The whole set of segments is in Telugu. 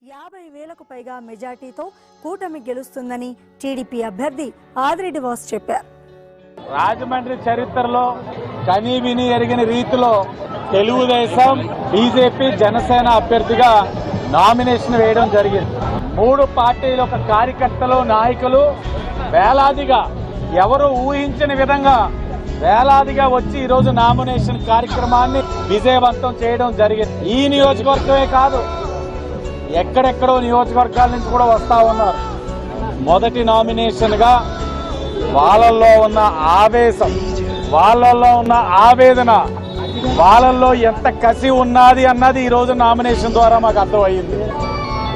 50,000కు పైగా మెజార్టీతో కూటమి గెలుస్తుందని టీడీపీ అభ్యర్థి ఆదిరెడ్డి వాసు చెప్పారు. రాజమండ్రి చరిత్రలో కనీ విని ఎరిగిన రీతిలో తెలుగుదేశం, బీజేపీ, జనసేన అభ్యర్థిగా నామినేషన్ వేయడం జరిగింది. 3 పార్టీల ఒక కార్యకర్తలు, నాయకులు వేలాదిగా ఎవరు ఊహించని విధంగా వేలాదిగా వచ్చి ఈరోజు నామినేషన్ కార్యక్రమాన్ని విజయవంతం చేయడం జరిగింది. ఈ నియోజకవర్గమే కాదు, ఎక్కడెక్కడో నియోజకవర్గాల నుంచి కూడా వస్తా ఉన్నారు. మొదటి నామినేషన్గా వాళ్ళల్లో ఉన్న ఆవేశం, వాళ్ళల్లో ఉన్న ఆవేదన, వాళ్ళల్లో ఎంత కసి ఉన్నది అన్నది ఈరోజు నామినేషన్ ద్వారా మాకు అర్థమయ్యింది.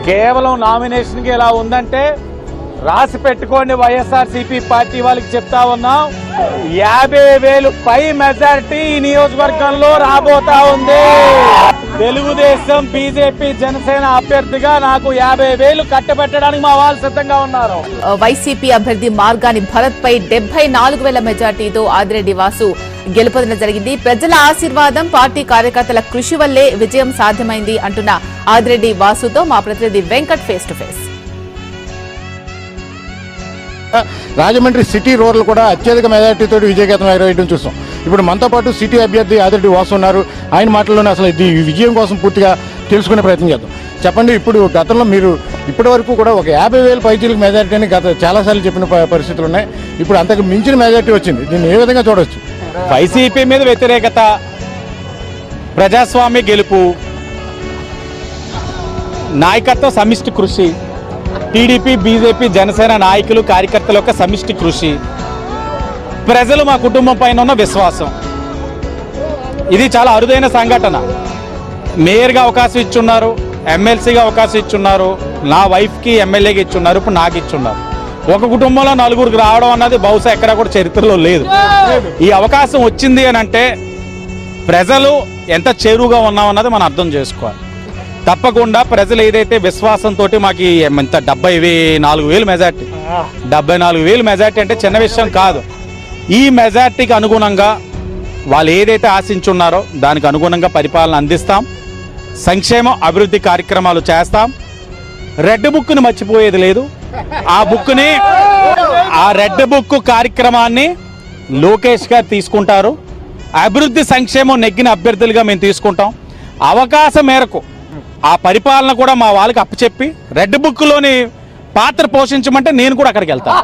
కేవలం నామినేషన్కి ఎలా ఉందంటే రాసి పెట్టుకోండి, వైఎస్ఆర్సీపీ పార్టీ వాళ్ళకి చెప్తా ఉన్నాం, 50,000 పై మెజారిటీ ఈ నియోజకవర్గంలో రాబోతా ఉంది. తెలుగుదేశం, బీజేపీ, జనసేన అభ్యర్థిగా నాకు 50,000 కట్టబెట్టడానికి మా వాళ్ళు సిద్ధంగా ఉన్నారు. వైసీపీ అభ్యర్థి మార్గాని భరత్ పై 74,000 మెజార్టీతో ఆదిరెడ్డి వాసు గెలుపొందడం జరిగింది. ప్రజల ఆశీర్వాదం, పార్టీ కార్యకర్తల కృషి వల్లే విజయం సాధ్యమైంది అంటున్న ఆదిరెడ్డి వాసుతో మా ప్రతినిధి Venkat face to face. Rajahmundry city రోడ్లు కూడా అత్యధిక మెజార్టీతో విజయగీతం ఎగరవేయడం చూస్తాం. ఇప్పుడు మనతో పాటు సిటీ అభ్యర్థి ఆదిరెడ్డి వాసు ఉన్నారు. ఆయన మాటల్లోనే అసలు ఈ విజయం కోసం పూర్తిగా తెలుసుకునే ప్రయత్నం చేద్దాం. చెప్పండి, ఇప్పుడు గతంలో మీరు ఇప్పటి వరకు కూడా ఒక 50,000 పైచీలకు మెజార్టీ అని గత చాలాసార్లు చెప్పిన పరిస్థితులు ఉన్నాయి. ఇప్పుడు అంతకు మించిన మెజార్టీ వచ్చింది. దీన్ని ఏ విధంగా చూడవచ్చు? వైసీపీ మీద వ్యతిరేకత, ప్రజాస్వామ్య గెలుపు, నాయకత్వ సమిష్టి కృషి, టీడీపీ, బీజేపీ, జనసేన నాయకులు, కార్యకర్తల యొక్క సమిష్టి కృషి, ప్రజలు మా కుటుంబం పైన ఉన్న విశ్వాసం, ఇది చాలా అరుదైన సంఘటన. మేయర్గా అవకాశం ఇచ్చున్నారు, ఎమ్మెల్సీగా అవకాశం ఇచ్చున్నారు, నా వైఫ్కి ఎమ్మెల్యేగా ఇచ్చున్నారు, ఇప్పుడు నాకు ఇచ్చున్నారు. ఒక కుటుంబంలో 4గురికి రావడం అన్నది బహుశా ఎక్కడా కూడా చరిత్రలో లేదు. ఈ అవకాశం వచ్చింది అని అంటే ప్రజలు ఎంత చేరువుగా ఉన్నామన్నది మనం అర్థం చేసుకోవాలి. తప్పకుండా ప్రజలు ఏదైతే విశ్వాసంతో మాకు ఎంత 74,000 మెజార్టీ, 74,000 మెజార్టీ అంటే చిన్న విషయం కాదు. ఈ మెజార్టీకి అనుగుణంగా వాళ్ళు ఏదైతే ఆశించున్నారో దానికి అనుగుణంగా పరిపాలన అందిస్తాం, సంక్షేమం, అభివృద్ధి కార్యక్రమాలు చేస్తాం. రెడ్ బుక్ని మర్చిపోయేది లేదు. ఆ రెడ్ బుక్ కార్యక్రమాన్ని లోకేష్ గారు తీసుకుంటారు. అభివృద్ధి, సంక్షేమం నెగ్గిన అభ్యర్థులుగా మేము తీసుకుంటాం. అవకాశం మేరకు ఆ పరిపాలన కూడా మా వాళ్ళకి అప్పచెప్పి రెడ్ బుక్లోని పాత్ర పోషించమంటే నేను కూడా అక్కడికి వెళ్తాను.